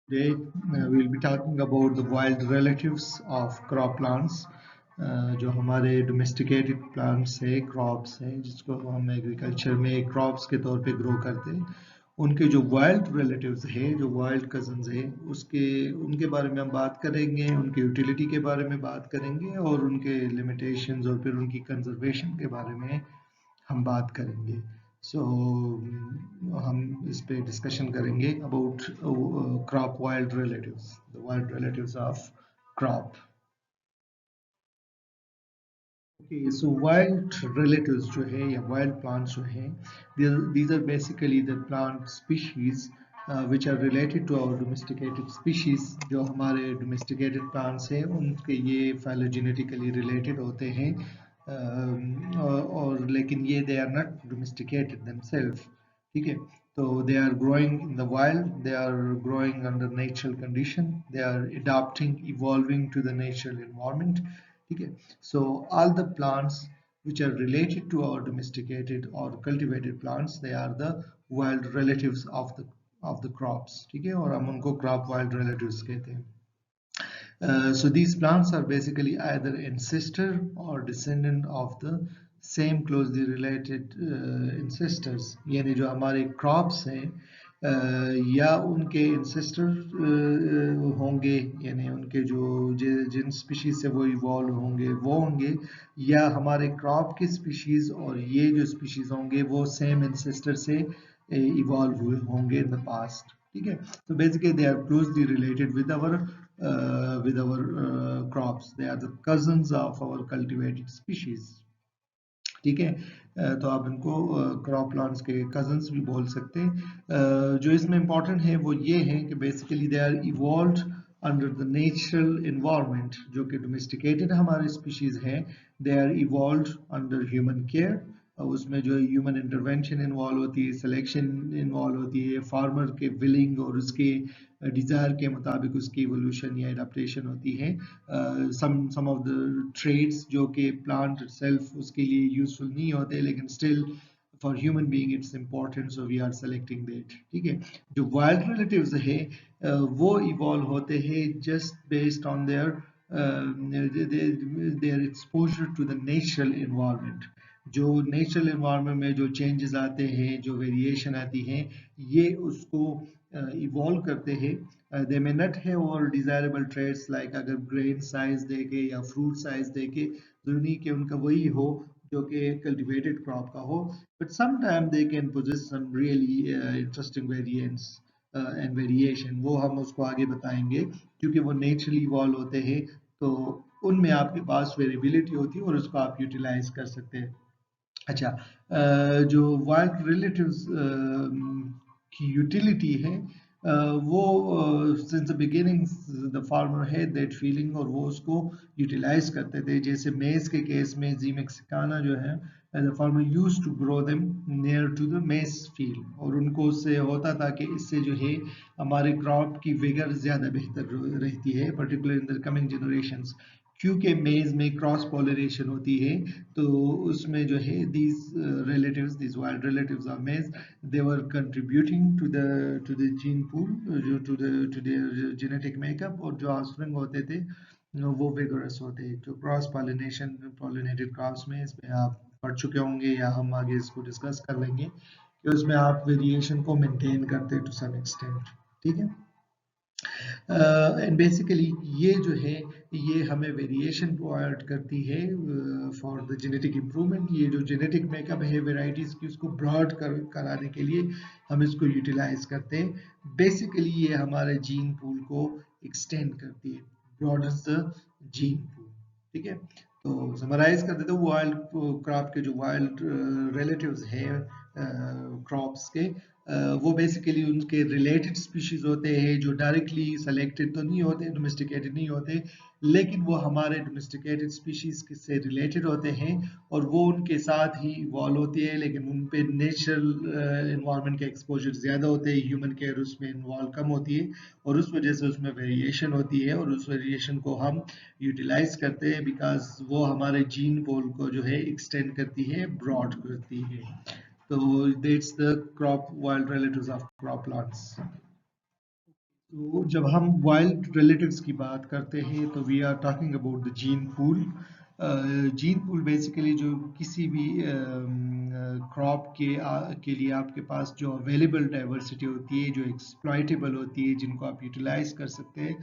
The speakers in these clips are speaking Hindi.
Today we'll be talking about the wild relatives of crop plants. जो हमारे domesticated plants है, crops है, जिसको हम एग्रीकल्चर में crops के तौर पे ग्रो करते हैं, उनके जो wild relatives है, जो wild cousins है, उसके उनके बारे में हम बात करेंगे, उनके यूटिलिटी के बारे में बात करेंगे और उनके limitations और फिर उनकी कंजर्वेशन के बारे में हम बात करेंगे। सो हम इस पे डिस्कशन करेंगे about crop wild relatives, the wild relatives of crop. Okay, so wild relatives जो है या वाइल्ड प्लांट्स जो हैं, these are basically the plant species which are related to our domesticated species। जो हमारे domesticated plants हैं उनके ये phylogenetically related होते हैं, और लेकिन ये they are not domesticated themselves, ठीक है। तो they are growing in the wild, they are growing under natural condition, they are adapting, evolving to the natural environment, ठीक है। So all the plants which are related to our domesticated or cultivated plants, they are the wild relatives of the crops, ठीक है, और हम उनको crop wild relatives कहते हैं। So these plants are basically either ancestor or descendant of the same closely related ancestors, यानी जो हमारे crops हैं या उनके ancestor होंगे, यानी उनके जो जिन species से वो evolve होंगे वो होंगे, या हमारे crop के species और ये जो species होंगे वो same ancestor से evolve हुए होंगे in the past, ठीक है। So basically they are closely related with our crops, they are the cousins of our cultivated species, ठीक है। तो आप इनको क्रॉप प्लांट्स के कजन्स भी बोल सकते हैं। जो इसमें इम्पोर्टेंट है वो ये है कि basically they are evolved under the natural environment. जो कि डोमेस्टिकेटेड हमारे स्पीशीज हैं, they are evolved under human care. उसमें जो ह्यूमन इंटरवेंशन इन्वॉल्व होती है, सिलेक्शन इन्वॉल्व होती है, फार्मर के विलिंग और उसके डिज़ायर के मुताबिक उसकी इवोल्यूशन या एडाप्टेशन होती है। सम ऑफ द ट्रेड्स जो कि प्लांट इटसेल्फ उसके लिए यूजफुल नहीं होते, लेकिन still for human being it's important, so we are selecting that, ठीक है। जो वाइल्ड रिलेटिव्स है वो इवॉल्व होते हैं just based on their exposure to the natural environment. जो नेचुरल इन्वायरमेंट में जो चेंजेस आते हैं, जो वेरिएशन आती हैं, ये उसको इवॉल्व करते हैं। They may not have all desirable traits, like अगर ग्रेन साइज देखे या फ्रूट साइज देखे जरूरी कि उनका वही हो जो कि कल्टिवेटेड क्रॉप का हो, but sometime they can possess some really interesting variants and variation. वो हम उसको आगे बताएंगे क्योंकि वो नेचुरली इवॉल्व होते हैं, तो उनमें आपके पास वेरिएबिलिटी होती है और उसको आप यूटिलाइज कर सकते हैं। अच्छा, जो वाइल्ड रिलेटिव्स की यूटिलिटी है, वो since the beginning the farmer है दैट फीलिंग और वो उसको यूटिलाइज करते थे। जैसे मेज के केस में जी मेक्सिकाना जो है, the farmer used to grow them near to the maize field, और उनको उससे होता था कि इससे जो है हमारे क्रॉप की विगर ज़्यादा बेहतर रहती है, particular in the coming generations. क्योंकि मेज में क्रॉस पॉलिनेशन होती है, तो उसमें जो है these relatives, these wild relatives of maize, they were contributing to the gene pool, जो to their genetic makeup, और जो offspring होते थे वो vigorous होते हैं। तो क्रॉस पॉलिनेशन पॉलिनेटेड क्रॉप्स में इसमें आप पढ़ चुके होंगे या हम आगे इसको डिस्कस कर लेंगे कि उसमें आप वेरिएशन को मेंटेन करते हैं टू सम एक्सटेंट, ठीक है। एंड बेसिकली ये जो है ये हमें वेरिएशन प्रोवाइड करती है फॉर द जेनेटिक इम्प्रूवमेंट। ये जो जेनेटिक मेकअप है वेराइटीज़ की उसको ब्रॉड कराने के लिए हम इसको यूटिलाइज करते हैं। बेसिकली ये हमारे जीन पूल को एक्सटेंड करती है, ब्रॉडन्स द जीन पूल, ठीक है। तो समराइज कर देते हैं, वाइल्ड क्रॉप के जो वाइल्ड रिलेटिव्स हैं क्रॉप्स के, वो बेसिकली उनके रिलेटेड स्पीशीज होते हैं जो डायरेक्टली सेलेक्टेड तो नहीं होते, डोमेस्टिकेटेड नहीं होते, लेकिन वो हमारे डोमेस्टिकेटेड स्पीशीज से रिलेटेड होते हैं और वो उनके साथ ही इवॉल्व होती है, लेकिन उन पे नेचुरल इन्वायरमेंट के एक्सपोजर ज़्यादा होते हैं, ह्यूमन केयर उसमें इन्वॉल्व कम होती है, और उस वजह से उसमें वेरिएशन होती है, और उस वेरिएशन को हम यूटिलाइज करते हैं बिकॉज वो हमारे जीन पोल को जो है एक्सटेंड करती है, ब्रॉड करती है। So that's the crop wild relatives of crop plants. तो जब हम वाइल्ड रिलेटिव्स की बात करते हैं तो we are talking about the gene pool. Gene pool basically जो किसी भी क्रॉप के लिए आपके पास जो अवेलेबल डाइवर्सिटी होती है, जो एक्सप्लॉइटेबल होती है, जिनको आप यूटिलाइज कर सकते हैं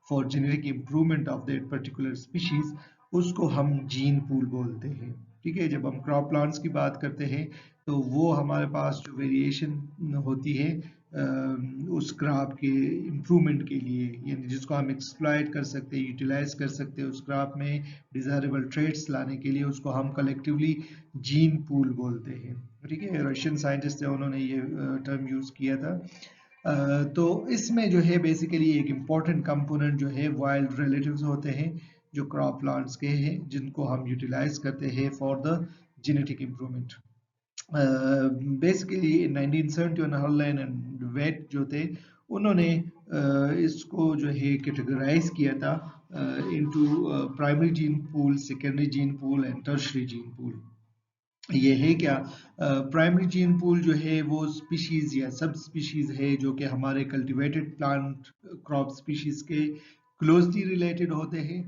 for genetic improvement of that particular species, उसको हम जीन पूल बोलते हैं। ठीक है, जब हम क्रॉप प्लांट्स की बात करते हैं तो वो हमारे पास जो वेरिएशन होती है उस क्रॉप के इम्प्रूवमेंट के लिए, यानी जिसको हम एक्सप्लॉइट कर सकते हैं, यूटिलाइज कर सकते हैं, उस क्रॉप में डिजायरेबल ट्रेड्स लाने के लिए, उसको हम कलेक्टिवली जीन पूल बोलते हैं। ठीक है, रशियन साइंटिस्ट थे, उन्होंने ये टर्म यूज किया था। तो इसमें जो है बेसिकली एक इम्पॉर्टेंट कंपोनेंट जो है वाइल्ड रिलेटिव्स होते हैं, जो क्रॉप प्लांट्स के हैं, जिनको हम यूटिलाइज करते हैं for the genetic improvement. Basically 1971 Holland and Wet जो थे, उन्होंने इसको जो है कैटेगराइज किया था into primary gene pool, secondary gene pool and tertiary gene pool. ये है क्या, प्राइमरी जीन पूल जो है वो स्पीशीज या सब स्पीशीज है जो कि हमारे कल्टीवेटेड प्लांट क्रॉप स्पीशीज के क्लोजली रिलेटेड होते हैं,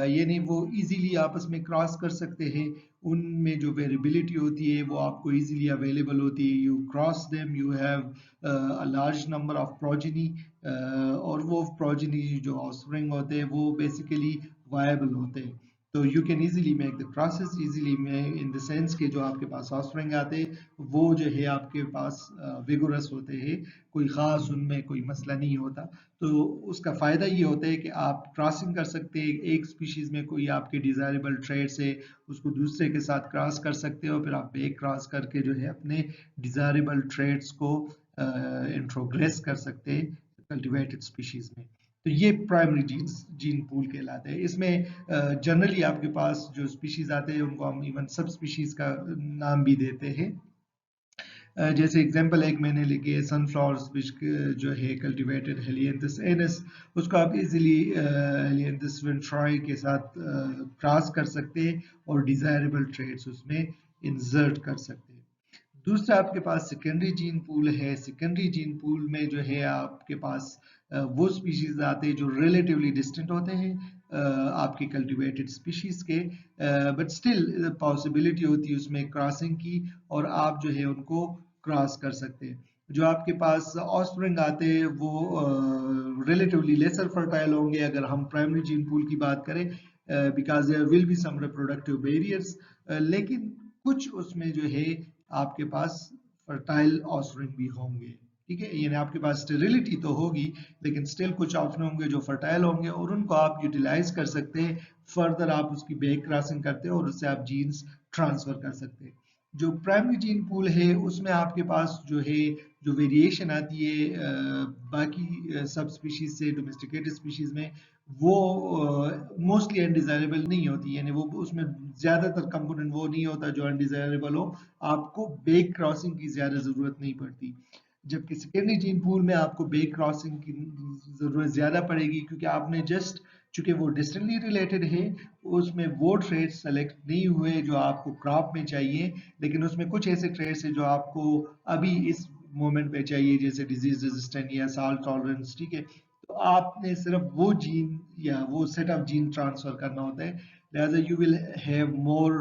यानी वो इजीली आपस में क्रॉस कर सकते हैं। उनमें जो वेरिएबिलिटी होती है वो आपको इजीली अवेलेबल होती है, you cross them, you have a large number of progeny, और वो प्रोजेनी जो ऑफस्प्रिंग होते हैं वो बेसिकली वायबल होते हैं। तो you can easily make the crosses easily में, इन द सेंस के जो आपके पास ऑफस्प्रिंग आते हैं वो जो है आपके पास विगोरस होते हैं, कोई ख़ास उनमें कोई मसला नहीं होता। तो उसका फ़ायदा ये होता है कि आप क्रॉसिंग कर सकते हैं, एक स्पीशीज़ में कोई आपके डिज़ायरेबल ट्रेड्स है उसको दूसरे के साथ क्रॉस कर सकते हो, फिर आप बैक क्रॉस करके जो है अपने डिज़ायरेबल ट्रेड्स को इंट्रोग्रेस कर सकते हैं कल्टिवेटेड स्पीशीज़ में। तो ये प्राइमरी जीन पूल कहलाते हैं। इसमें जनरली आपके पास जो स्पीशीज आते हैं उनको हम इवन सब स्पीशीज का नाम भी देते हैं। जैसे एग्जांपल एक मैंने लिखी है सनफ्लावर जो है कल्टीवेटेड हेलियंथस एनस, उसको आप इजीली हेलियंथस वेंट्राई के साथ क्रॉस कर सकते हैं और डिजायरेबल ट्रेड्स उसमें इंसर्ट कर सकते हैं। दूसरा आपके पास सेकेंडरी जीन पूल है। सेकेंडरी जीन पूल में जो है आपके पास वो स्पीशीज आते हैं जो रिलेटिवली डिस्टेंट होते हैं आपके कल्टीवेटेड स्पीशीज के, बट स्टिल पॉसिबिलिटी होती है उसमें क्रॉसिंग की, और आप जो है उनको क्रॉस कर सकते हैं। जो आपके पास ऑफस्प्रिंग आते हैं वो रिलेटिवली लेसर फर्टाइल होंगे अगर हम प्राइमरी जीन पूल की बात करें, because there will be some reproductive barriers, लेकिन कुछ उसमें जो है आपके पास फर्टाइल ऑफस्प्रिंग भी होंगे। ठीक है, यानी आपके पास स्टेरिलिटी तो होगी लेकिन स्टिल कुछ ऑप्शन होंगे जो फर्टाइल होंगे और उनको आप यूटिलाइज कर सकते हैं। फर्दर आप उसकी बैक क्रॉसिंग करते हैं और उससे आप जीन्स ट्रांसफर कर सकते हैं। जो प्राइमरी जीन पूल है उसमें आपके पास जो है जो वेरिएशन आती है बाकी सब स्पीशीज से डोमेस्टिकेटेड स्पीशीज में, वो मोस्टली अनडिजायरेबल नहीं होती, यानी वो उसमें ज्यादातर कंपोनेंट वो नहीं होता जो अनडिजायरेबल हो, आपको बैक क्रॉसिंग की ज्यादा जरूरत नहीं पड़ती। जबकि सेकेंडरी जीन पूल में आपको बैक क्रॉसिंग की जरूरत ज्यादा पड़ेगी, क्योंकि आपने जस्ट, चूंकि वो डिस्टेंटली रिलेटेड है, उसमें वो ट्रेड्स सेलेक्ट नहीं हुए जो आपको क्रॉप में चाहिए, लेकिन उसमें कुछ ऐसे ट्रेड्स है जो आपको अभी इस मोमेंट पे चाहिए, जैसे डिजीज रेजिस्टेंट या साल्ट टॉलरेंस। ठीक है, तो आपने सिर्फ वो जीन या वो सेट ऑफ जीन ट्रांसफर करना होता है, लिहाजा you will have more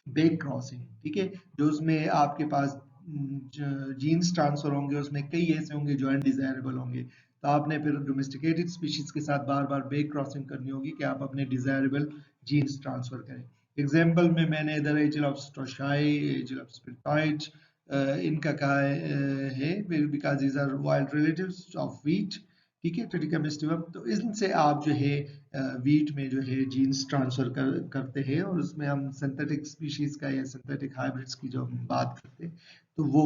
back crossing. ठीक है, जो उसमें आपके पास जीन्स ट्रांसफर होंगे उसमें कई ऐसे होंगे जो अनडिजायरेबल होंगे, तो आपने फिर डोमेस्टिकेटेड स्पीशीज के साथ बार बार बैक क्रॉसिंग करनी होगी कि आप अपने डिजायरेबल जीन्स ट्रांसफर करें। एग्जाम्पल में मैंने इधर एजिल ऑफ स्ट्रोशाई, एजिल ऑफ स्पिरटाइज इनका कहा है because these are wild relatives of wheat. ठीक है, ट्रिटिकम एस्टिवम, तो इनसे आप जो है वीट में जो है जीन्स ट्रांसफर करते हैं, और उसमें हम सिंथेटिक स्पीशीज का या सिंथेटिक हाइब्रिड्स की जो हम बात करते हैं तो वो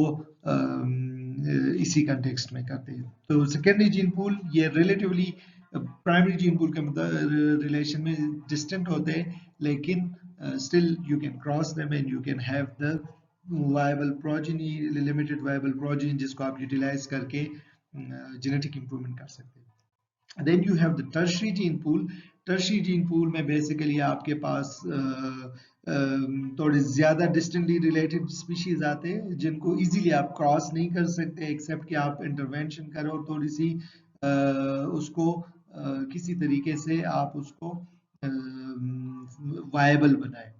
इसी कंटेक्स्ट में करते हैं। तो सेकेंडरी जीन पूल ये रिलेटिवली प्राइमरी जीन पूल के रिलेशन में डिस्टेंट होते हैं, लेकिन still you can cross them and you can have the viable progeny, limited viable progeny, जिसको आप यूटिलाइज करके जेनेटिक इंप्रूवमेंट कर सकते हैं। Then you have the tertiary gene pool. Tertiary gene pool में बेसिकली आपके पास थोड़े ज़्यादा डिस्टेंटली रिलेटेड स्पीशीज़ आते हैं जिनको इजीली आप क्रॉस नहीं कर सकते एक्सेप्ट कि आप इंटरवेंशन करो और थोड़ी सी उसको किसी तरीके से आप उसको वायबल बनाए,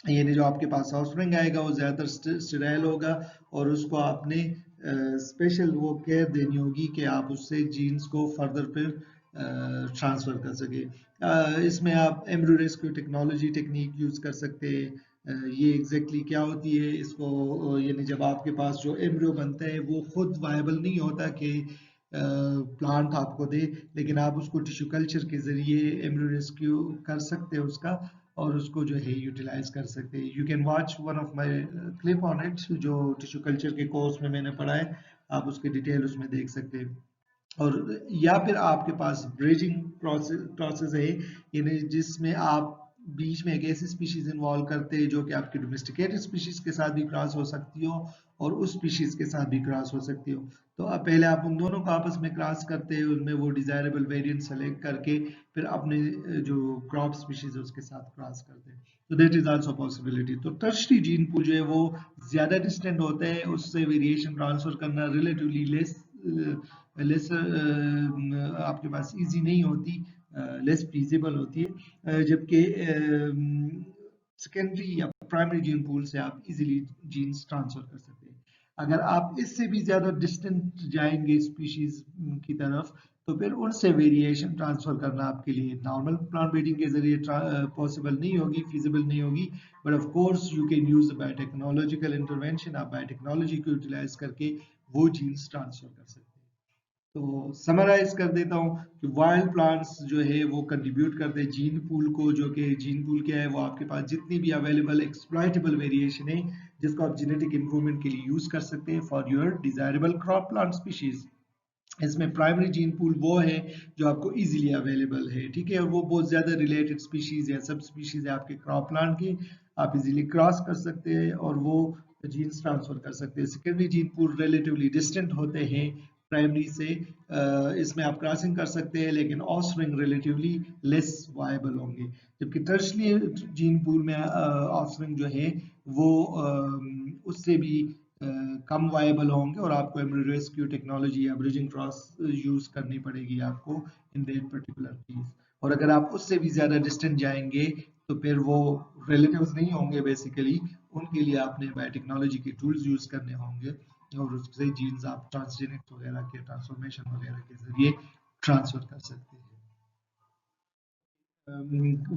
यानी जो आपके पास ऑफस्प्रिंग आएगा वो ज़्यादातर स्टेराइल होगा और उसको आपने स्पेशल वो केयर देनी होगी कि आप उससे जीन्स को फर्दर फिर ट्रांसफ़र कर सके। इसमें आप embryo rescue technology technique use कर सकते हैं। ये एग्जैक्टली क्या होती है इसको, यानी जब आपके पास जो एम्ब्रियो बनता है वो खुद वायबल नहीं होता कि प्लांट आपको दे, लेकिन आप उसको टिश्यू कल्चर के ज़रिए एम्ब्रियो रेस्क्यू कर सकते हैं उसका और उसको जो है यूटिलाइज कर सकते हैं। You can watch one of my clip on it जो टिश्यू कल्चर के कोर्स में मैंने पढ़ा है, आप उसके डिटेल उसमें देख सकते हैं। और या फिर आपके पास ब्रिजिंग प्रोसेस है, यानी जिसमें आप बीच में एक ऐसी स्पीशीज इन्वॉल्व करते हैं जो कि आपकी डोमेस्टिकेटेड स्पीशीज के साथ भी क्रॉस हो सकती हो और उस स्पीशीज के साथ भी क्रॉस हो सकती हो। तो अब पहले आप उन दोनों को आपस में क्रॉस करते हैं, उनमें वो डिजायरेबल वेरिएंट सेलेक्ट करके फिर अपने जो क्रॉप स्पीशीज है उसके साथ क्रॉस करते हैं। तो दैट इज आल्सो पॉसिबिलिटी। तो टर्शरी जीन पूल जो है वो ज्यादा डिस्टेंट होते हैं, उससे वेरिएशन ट्रांसफर करना रिलेटिवली लेस आपके पास इजी नहीं होती, लेस फीजिबल होती है, जबकि सेकेंडरी या प्राइमरी जीन पूल से आप इजीली जीन्स ट्रांसफर कर सकते हैं। अगर आप इससे भी ज्यादा डिस्टेंट जाएंगे स्पीशीज की तरफ तो फिर उनसे वेरिएशन ट्रांसफर करना आपके लिए नॉर्मल प्लांट ब्रीडिंग के जरिए पॉसिबल नहीं होगी, फिजिबल नहीं होगी, but of course you can use biotechnological intervention. आप बायोटेक्नोलॉजी को यूटिलाइज करके वो जीन्स ट्रांसफर कर सकते हैं। तो समराइज कर देता हूँ कि वाइल्ड प्लांट्स जो है वो कंट्रीब्यूट करते हैं जीन पूल को, जो कि जीन पूल क्या है, वो आपके पास जितनी भी अवेलेबल एक्सप्लॉइटेबल वेरिएशन है जिसको आप जेनेटिक इंप्रूवमेंट के लिए यूज कर सकते हैं for your desirable crop plant species. इसमें प्राइमरी जीन पूल वो है जो आपको इजीली अवेलेबल है, ठीक है, और वो बहुत ज्यादा रिलेटेड स्पीशीज या सब स्पीशीज है आपके क्रॉप प्लांट की, आप इजीली क्रॉस कर सकते हैं और वो जीन्स ट्रांसफर कर सकते हैं। Secondary gene pool relatively distant होते हैं प्राइमरी से, इसमें आप क्रॉसिंग कर सकते हैं लेकिन ऑफस्प्रिंग रिलेटिवली लेस वायबल होंगे, जबकि टर्शरी जीन पूल में ऑफस्प्रिंग जो है वो उससे भी कम वायबल होंगे और आपको एम्ब्रियो रेस्क्यू टेक्नोलॉजी या ब्रिजिंग क्रॉस यूज करनी पड़ेगी आपको इन दैट पर्टिकुलर केस। और अगर आप उससे भी ज्यादा डिस्टेंट जाएंगे तो फिर वो रिलेटिव्स नहीं होंगे बेसिकली, उनके लिए आपने बायोटेक्नोलॉजी के टूल्स यूज करने होंगे और उससे जीन्स आप ट्रांसजेनिक वगैरह के ट्रांसफॉर्मेशन वगैरह के जरिए ट्रांसफर कर सकते हैं।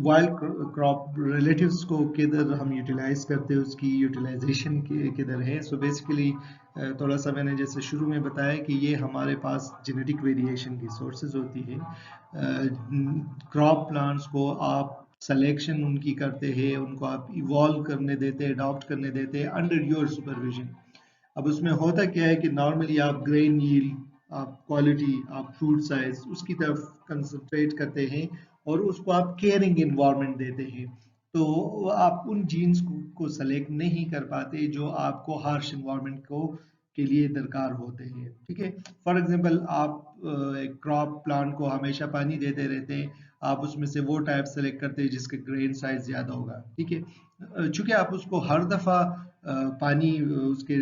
वाइल्ड क्रॉप रिलेटिव्स को किधर हम यूटिलाइज करते हैं, उसकी यूटिलाइजेशन किधर है। सो बेसिकली थोड़ा सा मैंने जैसे शुरू में बताया कि ये हमारे पास जेनेटिक वेरिएशन की सोर्सेज होती है। क्रॉप प्लांट्स को आप सिलेक्शन उनकी करते हैं, उनको आप इवॉल्व करने देते हैं, अडॉप्ट करने देते हैं अंडर योर सुपरविजन। अब उसमें होता क्या है कि नॉर्मली आप ग्रेन यील्ड, आप क्वालिटी, आप फ्रूट साइज उसकी तरफ कंसंट्रेट करते हैं और उसको आप केयरिंग इन्वायरमेंट देते हैं, तो आप उन जीन्स को सेलेक्ट नहीं कर पाते जो आपको हार्श इन्वायरमेंट को के लिए दरकार होते हैं, ठीक है। फॉर एग्जांपल आप एक क्रॉप प्लांट को हमेशा पानी देते रहते हैं, आप उसमें से वो टाइप सेलेक्ट करते हैं जिसके ग्रेन साइज ज्यादा होगा, ठीक है। चूंकि आप उसको हर दफा पानी उसके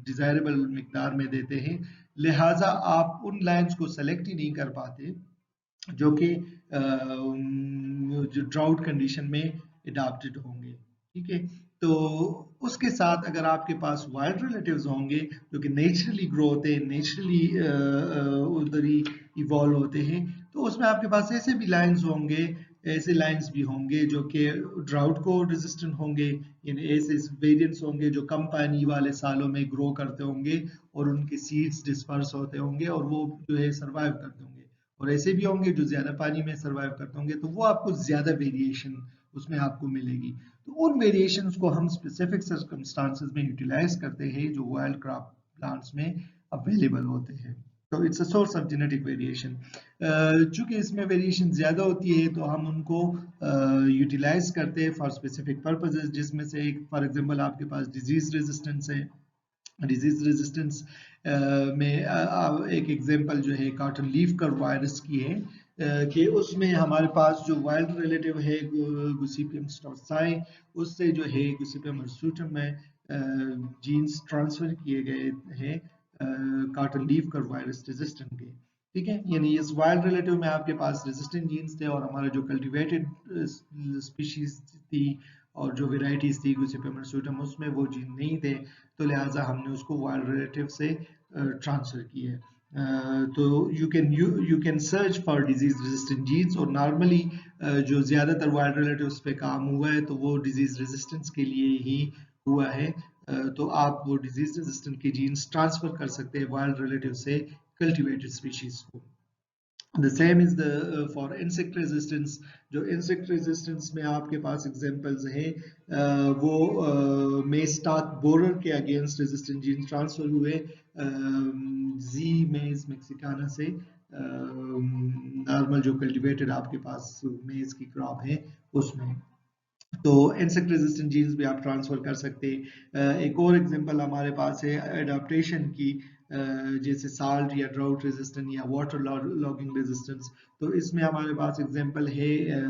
डिजायरेबल मिकदार में देते हैं, लिहाजा आप उन लाइन्स को सेलेक्ट ही नहीं कर पाते जो कि जो ड्राउट कंडीशन में अडॉप्टेड होंगे, ठीक है। तो उसके साथ अगर आपके पास वाइल्ड रिलेटिव्स होंगे जो कि नेचुरली ग्रो होते हैं, नेचुरली उधर ही इवॉल्व होते हैं, तो उसमें आपके पास ऐसे भी लाइन्स होंगे, ऐसे लाइन्स भी होंगे जो कि ड्राउट को रेजिस्टेंट होंगे, यानी ऐसे वेरिएंट्स होंगे जो कम पानी वाले सालों में ग्रो करते होंगे और उनके सीड्स डिस्पर्स होते होंगे और वो जो है सर्वाइव करते होंगे, और ऐसे भी होंगे जो ज्यादा पानी में सर्वाइव करते होंगे, तो वो आपको ज्यादा वेरिएशन उसमें आपको मिलेगी। तो उन वेरिएशंस को हम स्पेसिफिक सर्कमस्टांसेस में यूटिलाइज करते हैं जो वाइल्ड क्रॉप प्लांट्स में अवेलेबल होते हैं। तो it's a source of genetic variation. चूंकि इसमें वेरिएशन ज्यादा होती है तो हम उनको यूटिलाइज करते हैं फॉर स्पेसिफिक पर्पसेस, जिसमें से एक फॉर एग्जांपल आपके पास डिजीज रेजिस्टेंस है। डिजीज रेजिस्टेंस में एक एग्जांपल जो है कॉटन लीफ कर्व वायरस की है, कि उसमें हमारे पास जो वाइल्ड रिलेटिव है गुसिपियम स्टोसाई, उससे जो है गुसिपियम हिर्सुटम में जीन्स ट्रांसफर किए गए हैं कॉटन लीफ कर वायरस रेजिस्टेंट के। ठीक है, यानी इस वाइल्ड रिलेटिव में आपके पास रेजिस्टेंट जीन्स थे और हमारा जो कल्टीवेटेड स्पीशीज थी और जो वेराइटीज थी गुसिपियम हिर्सुटम उसमें वो जीन नहीं थे, तो लिहाजा हमने उसको वाइल्ड रिलेटिव से ट्रांसफर किए। तो you can search for disease resistant genes, और नॉर्मली जो ज़्यादातर वाइल्ड रिलेटिव्स पे काम हुआ है तो वो डिजीज रेजिस्टेंस के लिए ही हुआ है। तो आप वो डिजीज रेजिस्टेंट के जीन्स ट्रांसफर कर सकते हैं वाइल्ड रिलेटिव से कल्टीवेटेड स्पीशीज को। The same is the for insect resistance। जो insect resistance में आपके पास examples हैं वो मेस्टाक बोरर के अगेंस्ट रेजिस्टेंट जीन ट्रांसफर हुए जी मेज मेक्सिकाना से नॉर्मल जो कल्टीवेटेड आपके पास मेज की क्रॉप है उसमें। तो इंसेक्ट रेजिस्टेंट जीन्स भी आप ट्रांसफर कर सकते हैं। एक और एग्जांपल हमारे पास है एडाप्टेशन की, जैसे साल्ट या ड्राउट रेजिस्टेंट या वाटर लॉगिंग रेजिस्टेंस। तो इसमें हमारे पास एग्जांपल है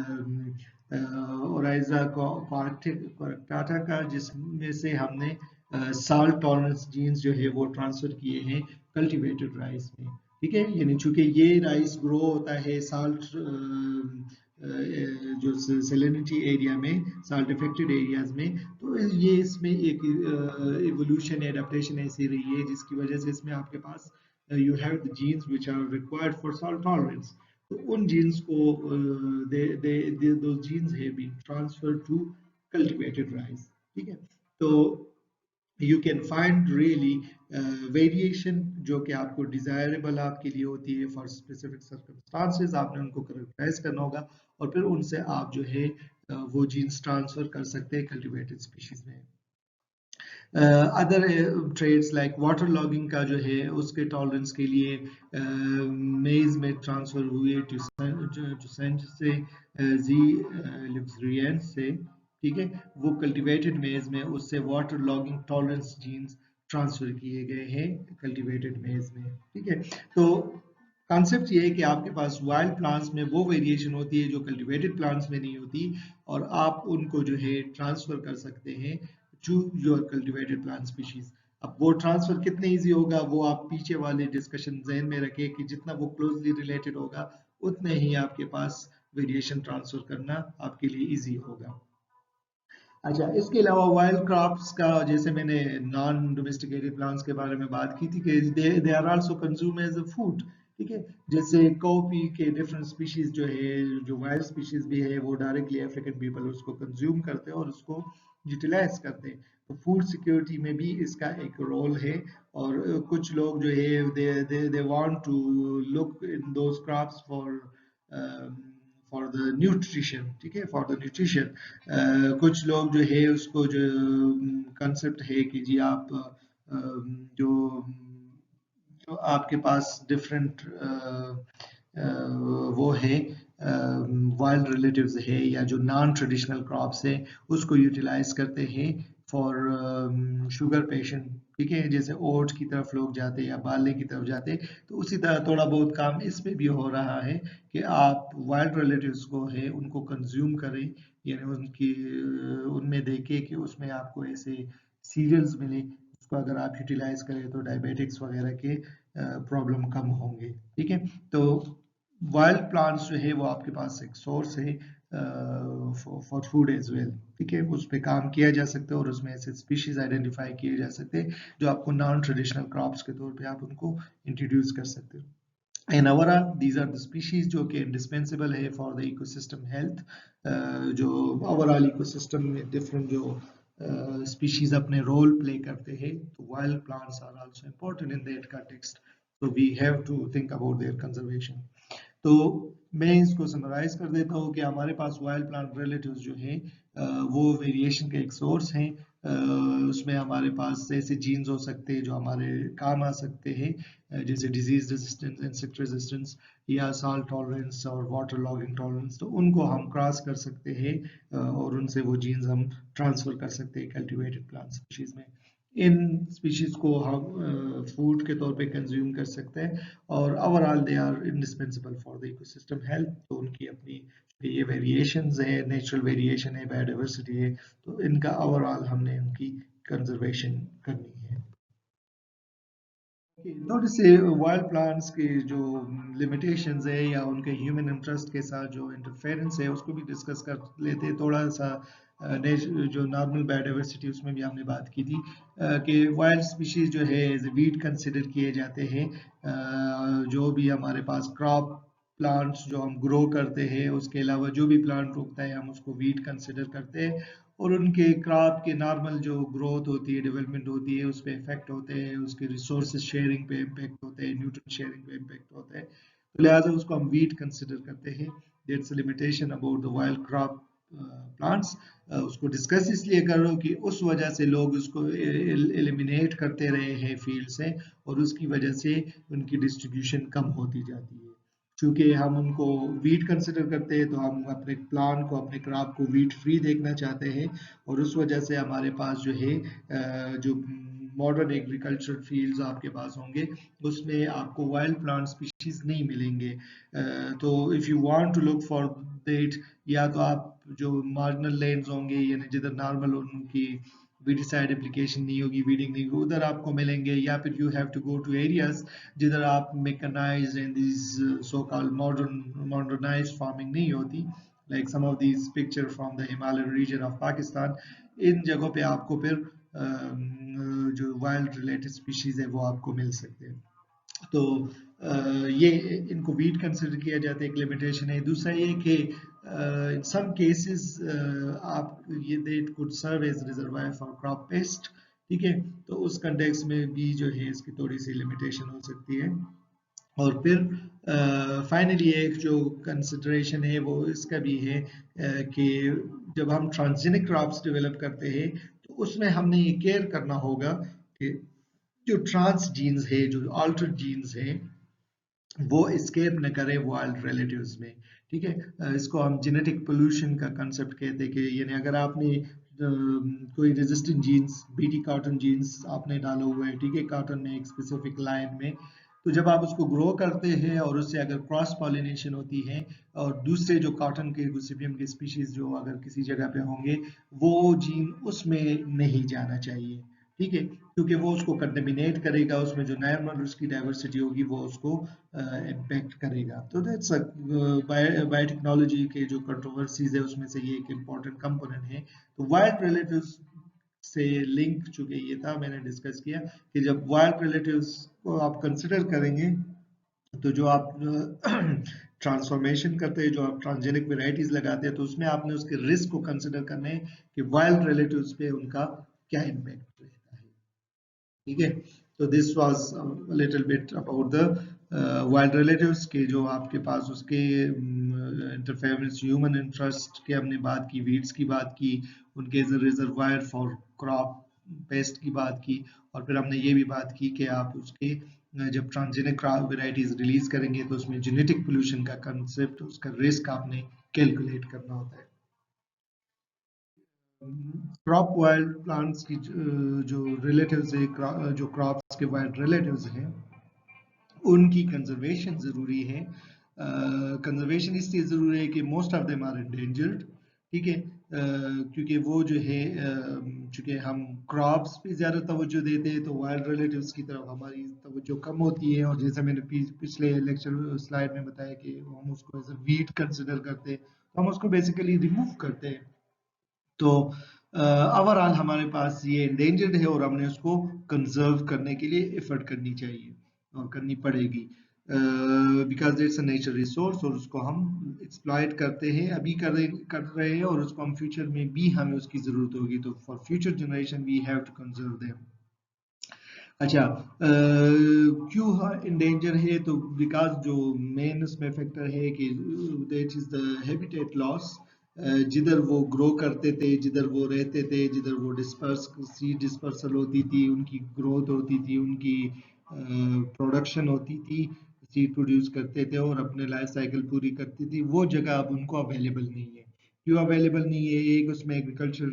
ओराइजा क्वार्टाटा का, जिसमें से हमने साल्ट टॉलरेंस जीन्स जो है वो ट्रांसफर किए हैं कल्टीवेटेड राइस में। ठीक है, यानी चूंकि ये राइस ग्रो होता है साल्ट जो सेलेनिटी एरिया में, साल्ट इफेक्टेड एरियाज में, तो ये इसमें एक इवोल्यूशन एडाप्टेशन ऐसी रही है जिसकी वजह से इसमें आपके पास you have the genes which are required for salt tolerance. तो उन जीन्स को दो जीन्स है being transferred to cultivated rice. ठीक है, तो you can find really variation जो कि आपको डिजायरेबल आपके लिए होती है फॉर स्पेसिफिक सर्कमस्टांसेस। आपने उनको करेक्टराइज करना होगा और फिर उनसे आप जो है वो जीन्स ट्रांसफर कर सकते हैं कल्टीवेटेड स्पीशीज में। Other traits like water logging का जो है उसके टॉलरेंस के लिए मेज में ट्रांसफर हुए टुसेंट से जी लुक्सरियंस से। ठीक है, वो कल्टीवेटेड मेज में उससे water logging tolerance genes transfer किए गए हैं कल्टीवेटेड मेज में। ठीक है, तो कॉन्सेप्ट ये है कि आपके पास वाइल्ड प्लांट्स में वो वेरिएशन होती है जो कल्टीवेटेड प्लांट्स में नहीं होती, और आप उनको जो है ट्रांसफर कर सकते हैं to your cultivated plant species. अब वो ट्रांसफर कितने इजी होगा वो आप पीछे वाले डिस्कशन ज़हन में रखें कि जितना वो क्लोजली रिलेटेड होगा उतने ही आपके पास वेरिएशन ट्रांसफर करना आपके लिए इजी होगा। अच्छा, इसके अलावा वाइल्ड क्रॉप्स का, जैसे मैंने नॉन डोमेस्टिकेटेड प्लांट्स के बारे में बात की थी कि they are also consume as a food. ठीक है, जैसे कॉफी के डिफरेंट स्पीशीज जो है, जो वाइल्ड स्पीशीज भी है, वो डायरेक्टली अफ्रीकन पीपल उसको कंज्यूम करते हैं और उसको यूटिलाइज करते हैं। तो फूड सिक्योरिटी में भी इसका एक रोल है, और कुछ लोग जो है they want to look in those crops for the nutrition. ठीक है, फॉर द न्यूट्रिशन कुछ लोग जो है उसको जो कंसेप्ट है कि जी आप जो जो आपके पास डिफरेंट वो है वाइल्ड रिलेटिव्स है या जो नॉन ट्रेडिशनल क्रॉप्स है उसको यूटिलाइज करते हैं फॉर शुगर पेशेंट। ठीक है, जैसे ओट्स की तरफ लोग जाते हैं या बार्ले की तरफ जाते हैं, तो उसी तरह थोड़ा बहुत काम इसमें भी हो रहा है कि आप वाइल्ड रिलेटिव्स को है उनको कंज्यूम करें, यानी उनकी उनमें देखें कि उसमें आपको ऐसे सीरियल्स मिले, उसको अगर आप यूटिलाइज करें तो डायबिटिक्स वगैरह के प्रॉब्लम कम होंगे। ठीक है, तो वाइल्ड प्लांट्स जो है वो आपके पास एक सोर्स है फॉर फूड एज वेल। ठीक है, उस पर काम किया जा सकता है और उसमें ऐसे स्पीशीज आइडेंटिफाई किए जा सकते हैं जो आपको नॉन ट्रेडिशनल क्रॉप्स के तौर पे आप उनको इंट्रोड्यूस कर सकते हो। And overall, these are the species जो कि indispensable है for the ecosystem health। जो overall ecosystem में different जो species अपने role play करते हैं, तो wild plants are also important in that context, so we have to think about their conservation। तो मैं इसको समराइज कर देता हूँ कि हमारे पास वाइल्ड प्लांट रिलेटिव्स जो हैं वो वेरिएशन का एक सोर्स हैं। उसमें हमारे पास ऐसे जीन्स हो सकते हैं जो हमारे काम आ सकते हैं, जैसे डिजीज रेजिस्टेंस, इंसेक्ट रेजिस्टेंस या साल्ट टॉलरेंस और वाटर लॉगिंग टॉलरेंस, तो उनको हम क्रॉस कर सकते हैं और उनसे वो जीन्स हम ट्रांसफर कर सकते हैं कल्टीवेटेड प्लांट स्पीशीज में। इन स्पीशीज को हम फूड के तौर पे कंज्यूम कर सकते हैं और overall they are indispensable for the ecosystem health. तो उनकी अपनी ये वेरिएशंस है, नेचुरल वेरिएशन है, बायोडाइवर्सिटी है, तो इनका ओवरऑल हमने उनकी कंजर्वेशन करनी है। थोड़ी से वाइल्ड प्लांट्स की जो लिमिटेशंस है या उनके ह्यूमन इंटरेस्ट के साथ जो इंटरफेरेंस है उसको भी डिस्कस कर लेते हैं थोड़ा सा। जो नॉर्मल बायोडाइवर्सिटी उसमें भी हमने बात की थी कि वाइल्ड स्पीशीज जो है एज ए वीड कंसिडर किए जाते हैं। जो भी हमारे पास क्रॉप प्लांट्स जो हम ग्रो करते हैं उसके अलावा जो भी प्लांट उगता है हम उसको वीड कंसिडर करते हैं और उनके क्रॉप के नॉर्मल जो ग्रोथ होती है, डेवलपमेंट होती है, उस पर इफेक्ट होते हैं, उसके रिसोर्सेज शेयरिंग पे इम्पेक्ट होते हैं, न्यूट्रिएंट शेयरिंग पे इम्पेक्ट होते हैं, तो लिहाजा उसको हम वीट कंसिडर करते हैं। That's a limitation about the wild crop plants. उसको डिस्कस इसलिए कर रहा हूँ कि उस वजह से लोग उसको एलिमिनेट करते रहे हैं फील्ड से और उसकी वजह से उनकी डिस्ट्रीब्यूशन कम होती जाती है। चूंकि हम उनको वीट कंसिडर करते हैं तो हम अपने प्लान को, अपने क्रॉप को वीट फ्री देखना चाहते हैं और उस वजह से हमारे पास जो है जो मॉडर्न एग्रीकल्चर फील्ड्स आपके पास होंगे उसमें आपको वाइल्ड प्लांट स्पीशीज नहीं मिलेंगे। तो if you want to look for that, या तो आप जो मार्जिनल लैंड्स होंगे यानी जिधर नॉर्मल उनकी वीडिसाइड एप्लीकेशन नहीं होगी, वीडिंग नहीं होगी, उधर आपको मिलेंगे, या फिर you have to go to areas जिधर आप mechanised and this so called modernised farming नहीं होती, like some of these picture from the Himalayan region of Pakistan. इन जगहों पे आपको फिर जो वाइल्ड रिलेटेड स्पीशीज है वो आपको मिल सकते हैं। तो ये इनको वीट कंसिडर किया जाता है, एक लिमिटेशन है। दूसरा ये कि इन सम केसेस आप ये that could serve as reservoir for crop pest, ठीक है, तो उस कंटेक्स्ट में भी जो है इसकी थोड़ी सी लिमिटेशन हो सकती है। और फिर फाइनली एक जो कंसिडरेशन है वो इसका भी है कि जब हम ट्रांसजेनिक क्रॉप्स डेवलप करते हैं तो उसमें हमने ये केयर करना होगा कि जो ट्रांस जीन्स है, जो ऑल्टर्ड जीन्स है, वो एस्केप न करे वाइल्ड रिलेटिव्स में, ठीक है। इसको हम जेनेटिक पोल्यूशन का कंसेप्ट कहते हैं कि यानी अगर आपने कोई resistant genes, BT cotton genes आपने डाला हुआ है, ठीक है, कॉटन में एक स्पेसिफिक लाइन में, तो जब आप उसको ग्रो करते हैं और उससे अगर क्रॉस पॉलिनेशन होती है और दूसरे जो कॉटन के गुसिपियम के स्पीशीज जो अगर किसी जगह पे होंगे वो जीन उसमें नहीं जाना चाहिए, ठीक है, क्योंकि वो उसको कंटेमिनेट करेगा, उसमें जो नॉर्मल उसकी डाइवर्सिटी होगी वो उसको इम्पैक्ट करेगा। तो दैट्स बायोटेक्नोलॉजी के जो कंट्रोवर्सीज है उसमें से ये एक इम्पॉर्टेंट कंपोनेंट है। तो वाइल्ड रिलेटिव्स से लिंक चूंकि ये था, मैंने डिस्कस किया कि जब वाइल्ड रिलेटिव्स को आप कंसिडर करेंगे तो जो आप ट्रांसफॉर्मेशन करते हैं, जो आप ट्रांसजेनिक वेराइटीज लगाते हैं, तो उसमें आपने उसके रिस्क को कंसिडर करना है कि वाइल्ड रिलेटिव्स पे उनका क्या इम्पैक्ट रहता है, ठीक है। तो this was little bit about the wild relatives के जो आपके पास उसके इंटरफेरेंस, ह्यूमन इंटरेस्ट के हमने बात की, वीड्स की बात की, उनके रिजर्वायर फॉर क्रॉप पेस्ट की बात की, और फिर हमने ये भी बात की कि आप उसके जब ट्रांसजेनिक क्रॉप वेराइटीज रिलीज करेंगे तो उसमें जेनेटिक पोल्यूशन का कंसेप्ट, उसका रिस्क आपने कैलकुलेट करना होता है। क्रॉप वाइल्ड प्लांट्स की जो रिलेटिव्स है, जो क्रॉप्स के वाइल्ड रिलेटिव्स हैं उनकी कंजर्वेशन जरूरी है। कंजर्वेशन इसलिए जरूरी है कि most of them are endangered, ठीक है, क्योंकि वो जो है चूंकि हम क्रॉप्स पे ज्यादा तवज्जो देते हैं तो वाइल्ड रिलेटिव्स की तरफ हमारी तवज्जो कम होती है, और जैसे मैंने पिछले लेक्चर स्लाइड में बताया कि हम उसको एज अ वीट कंसिडर करते हैं, तो हम उसको बेसिकली रिमूव करते हैं। तो ओवरऑल हमारे पास ये एंडेंजर्ड है और हमने उसको कंजर्व करने के लिए एफर्ट करनी चाहिए और करनी पड़ेगी, because it's a nature resource और उसको हम एक्सप्लॉइट करते हैं, अभी कर रहे हैं और उसको हम फ्यूचर में भी हमें उसकी जरूरत होगी, तो for future generation we have to conserve them. अच्छा, क्यों इंडेंजर है, तो बिकॉज जो मेन उसमें फैक्टर है कि that is the habitat loss. जिधर वो ग्रो करते थे, जिधर वो रहते थे, जिधर वो डिस्पर्स सीड डिस्पर्सल होती थी, उनकी ग्रोथ होती थी, उनकी प्रोडक्शन होती थी, सीड प्रोड्यूस करते थे और अपने लाइफ साइकिल पूरी करती थी, वो जगह अब उनको अवेलेबल नहीं है। क्यों अवेलेबल नहीं है, एक उसमें एग्रीकल्चर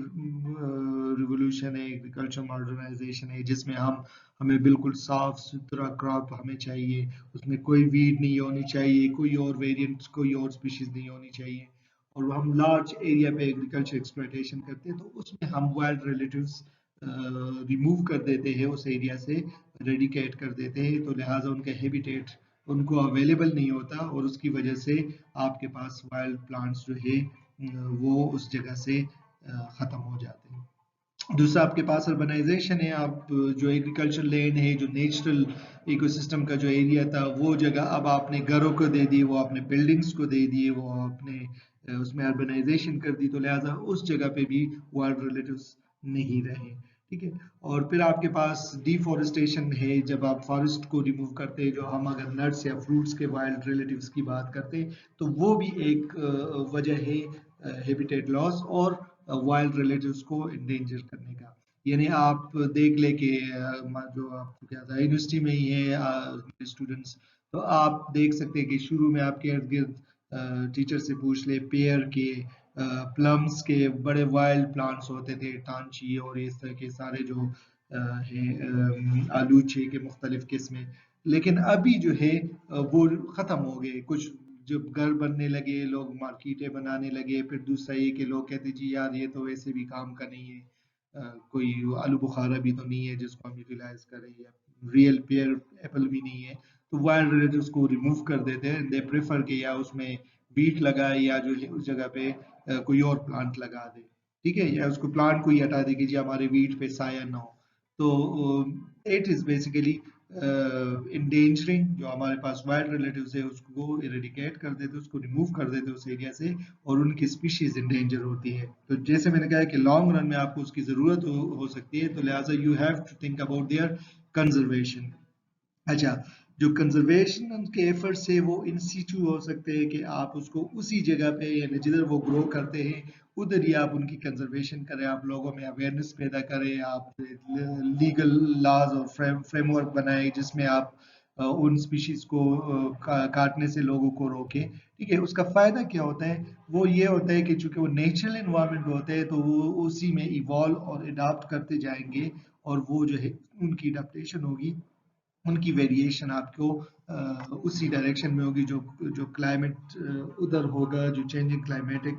रिवोल्यूशन है, एग्रीकल्चर मॉडर्नाइजेशन है, जिसमें हमें बिल्कुल साफ सुथरा क्रॉप हमें चाहिए, उसमें कोई वीड नहीं होनी चाहिए, कोई और वेरिएंट्स, कोई और स्पीशीज नहीं होनी चाहिए, और हम लार्ज एरिया पे एग्रीकल्चर एक्सप्लॉयटेशन करते हैं, तो उसमें हम वाइल्ड रिलेटिव्स रिमूव कर देते हैं, उस एरिया से रेडिकेट कर देते हैं, तो लिहाजा उनका हैबिटेट उनको अवेलेबल नहीं होता, और उसकी वजह से आपके पास वाइल्ड प्लांट्स जो है वो उस जगह से ख़त्म हो जाते हैं। दूसरा आपके पास अर्बनाइजेशन है, आप जो एग्रीकल्चर लैंड है, जो नेचुरल इकोसिस्टम का जो एरिया था, वो जगह अब आपने घरों को दे दी, वो आपने बिल्डिंग्स को दे दिए, वो आपने उसमें अर्बनाइजेशन कर दी, तो लिहाजा उस जगह पे भी वाइल्ड रिलेटिव्स नहीं रहे। ठीक है, और फिर आपके पास डिफॉरेस्टेशन है, जब आप फॉरेस्ट को रिमूव करते हैं, जो हम अगर नट्स या फ्रूट्स के वाइल्ड रिलेटिव्स की बात करते हैं, तो वो भी एक वजह है हैबिटेट लॉस और वाइल्ड रिलेटिव्स को एंडेंजर करने का। यानी आप देख ले कि जो आपको क्या था, यूनिवर्सिटी में ही है स्टूडेंट्स, तो आप देख सकते हैं कि शुरू में आपके इर्द गिर्द टीचर से पूछ ले, पेयर के, प्लम्स के बड़े वाइल्ड प्लांट्स होते थे, टांची और इस तरह के सारे जो हैं आलूचे के मुख्तलिफ किस्में, लेकिन अभी जो है वो ख़त्म हो गए। कुछ जब घर बनने लगे, लोग मार्केटें बनाने लगे, फिर दूसरा ये कि लोग कहते जी यार ये तो वैसे भी काम का नहीं है, कोई आलू बुखारा भी तो नहीं है जिसको हम यूटिलाइज करें, या रियल पेयर एप्पल भी नहीं है, तो वाइल्ड रिलेटिव्स को रिमूव कर देते हैं। दे प्रेफर कि या उसमें बीट लगाए, या जो है उस जगह पे कोई और प्लांट लगा दे, ठीक है, या उसको प्लांट को ही हटा दे कि जी हमारे वीट पे साया ना हो। तो इट इज बेसिकली इंडेंजरिंग जो हमारे पास वाइल्ड रिलेटिव्स है, उसको इरेडिकेट कर देते, उसको रिमूव कर देते उस एरिया से, और उनकी स्पीशीज इंडेंजर होती है। तो जैसे मैंने कहा कि लॉन्ग रन में आपको उसकी जरूरत हो सकती है, तो लिहाजा you have to think about their conservation. अच्छा, जो कंजर्वेशन के एफर्ट्स है वो इन सीचू हो सकते हैं कि आप उसको उसी जगह पे, यानी जिधर वो ग्रो करते हैं उधर ही आप उनकी कंजर्वेशन करें, आप लोगों में अवेयरनेस पैदा करें, आप लीगल लॉज और फ्रेमवर्क बनाए जिसमें आप उन स्पीशीज को काटने से लोगों को रोके। ठीक है, उसका फायदा क्या होता है? वो ये होता है कि चूंकि वो नेचुरल इन्वायरमेंट होते हैं, तो वो उसी में इवॉल्व और अडाप्ट करते जाएंगे, और वो जो है उनकी अडेप्टेशन होगी, उनकी वेरिएशन आपको उसी डायरेक्शन में होगी, जो जो क्लाइमेट उधर होगा, जो चेंजिंग क्लाइमेटिक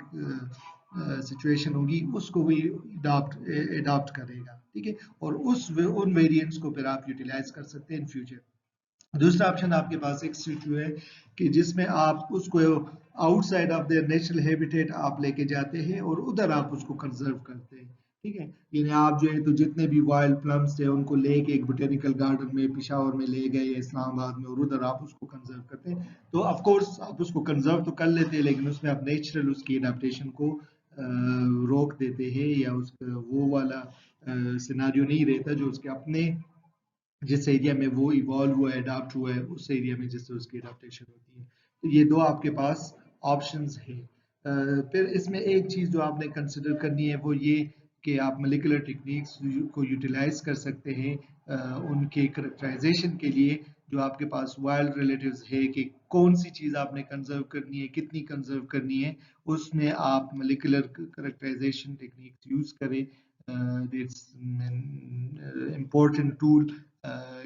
सिचुएशन होगी, उसको भी अडॉप्ट करेगा। ठीक है, और उन वेरिएंट्स को फिर आप यूटिलाइज कर सकते हैं इन फ्यूचर। दूसरा ऑप्शन आपके पास एक सिचू है कि जिसमें आप उसको outside of their natural habitat आप लेके जाते हैं, और उधर आप उसको कंजर्व करते हैं। ठीक है, यानी आप जो है तो जितने भी वाइल्ड प्लम्स थे उनको लेके एक बोटेनिकल गार्डन में पेशावर में ले गए, इस्लामाबाद में, और उधर आप उसको कंजर्व करते हैं। तो ऑफ कोर्स आप उसको कंजर्व तो कर लेते हैं, लेकिन उसमें आप नेचुरल उसकी एडेप्टेशन को रोक देते हैं, या उसका वो वाला सिनारियो नहीं रहता जो उसके अपने जिस एरिया में वो इवॉल्व हुआ है, अडाप्ट हुआ है, उस एरिया में जिससे उसकी अडाप्टेशन होती है। तो ये दो आपके पास ऑप्शंस हैं। फिर इसमें एक चीज़ जो आपने कंसिडर करनी है वो ये कि आप मोलिकुलर टेक्निक्स को यूटिलाइज कर सकते हैं उनके करेक्टराइजेशन के लिए, जो आपके पास वाइल्ड रिलेटिव्स है, कि कौन सी चीज़ आपने कंजर्व करनी है, कितनी कंजर्व करनी है, उसमें आप मोलिकुलर करेक्टराइजेशन टेक्निक्स यूज़ करें। इट्स इम्पोर्टेंट टूल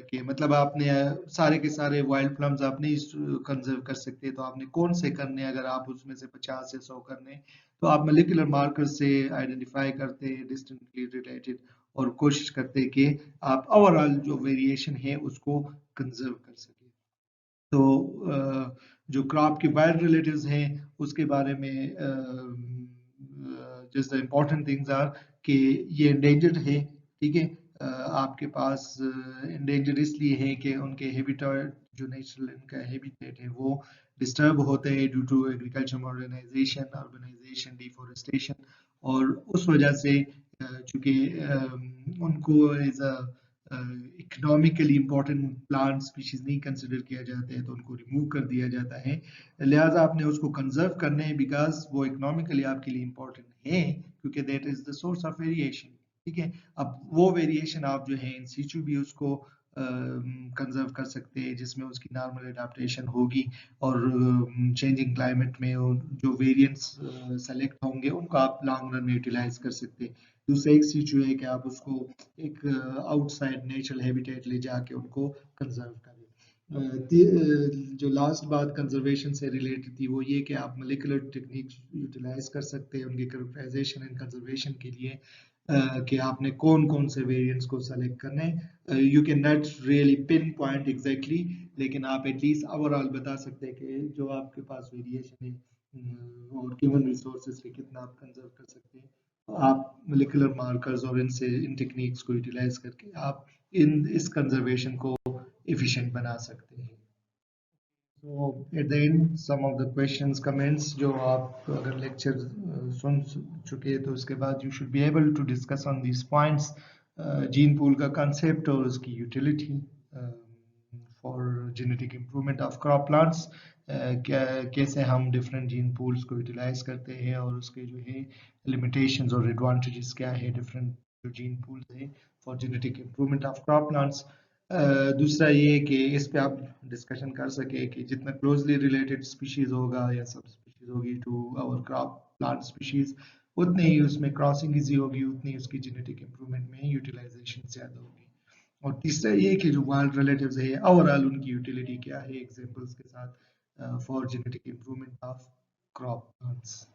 कि मतलब आपने सारे के सारे वाइल्ड प्लम्स आप नहीं कंजर्व कर सकते, तो आपने कौन से करने, अगर आप उसमें से 50 से 100 करने, तो आप मोलिकुलर मार्कर से आइडेंटिफाई करते हैं डिस्टेंटली रिलेटेड, और कोशिश करते हैं कि आप ओवरऑल जो वेरिएशन है उसको कंजर्व कर सके। तो जो क्रॉप के वाइल्ड रिलेटिव्स हैं उसके बारे में just the important things are कि ये एंडेंजर्ड है। ठीक है, आपके पास एंडेंजर्ड इसलिए है कि उनके हैबिटेट, जो नेचुरल इनका हैबिटेट है, वो डिस्टर्ब होते हैं due to agriculture modernization, urbanization, deforestation, और उस वजह से चूंकि उनको as a economically important plant species नहीं कंसिडर किया जाते हैं, तो उनको रिमूव कर दिया जाता है। लिहाजा आपने उसको कंजर्व करने हैं, बिकॉज वो इकोनॉमिकली आपके लिए इम्पोर्टेंट है, क्योंकि that is the source of variation. ठीक है, अब वो वेरिएशन आप जो है इन सीचू भी उसको कंजर्व कर सकते हैं, जिसमें उसकी नॉर्मल एडाप्टेशन होगी और चेंजिंग क्लाइमेट में जो वेरिएंट्स सेलेक्ट होंगे उनको आप लॉन्ग रन में यूटिलाइज कर सकते हैं। दूसरा एक चीज जो है कि आप उसको एक आउटसाइड नेचुरल हैबिटेट ले जाके उनको कंजर्व करें। जो लास्ट बात कंजर्वेशन से रिलेटेड थी वो ये कि आप मोलिकुलर टेक्निक्स यूटिलाइज कर सकते हैं उनके कैरेक्टराइजेशन एंड कंजर्वेशन के लिए, कि आपने कौन कौन से वेरिएंट्स को सेलेक्ट करने। You can not really pin point exactly, लेकिन आप एटलीस्ट ओवरऑल बता सकते हैं कि जो आपके पास वेरिएशन है और ह्यूमन रिसोर्सेज पे कितना आप कंजर्व कर सकते हैं। तो आप मोलिकुलर मार्कर्स और इनसे इन टेक्निक्स को यूटिलाइज करके आप इस कंजर्वेशन को एफिशिएंट बना सकते हैं। So at the end, some of the questions, comments जो आप अगर लेक्चर सुन चुके हैं तो उसके बाद you should be able to discuss on these points, gene pool का concept और उसकी utility for genetic improvement of crop plants, कैसे हम different gene pools को utilize करते हैं और उसके जो है limitations और advantages क्या है different जो gene pools है for genetic improvement of crop plants। दूसरा ये कि इस पे आप डिस्कशन कर सके कि जितना क्लोजली रिलेटेड स्पीशीज होगा या सब स्पीशीज होगी to our crop plant species, उतने ही उसमें क्रॉसिंग इजी होगी, उतनी उसकी जेनेटिक इंप्रूवमेंट में यूटिलाइजेशन ज्यादा होगी। और तीसरा ये कि जो वाइल्ड रिलेटिव्स है ओवरऑल उनकी यूटिलिटी क्या है एग्जांपल्स के साथ for genetic improvement of crop plants.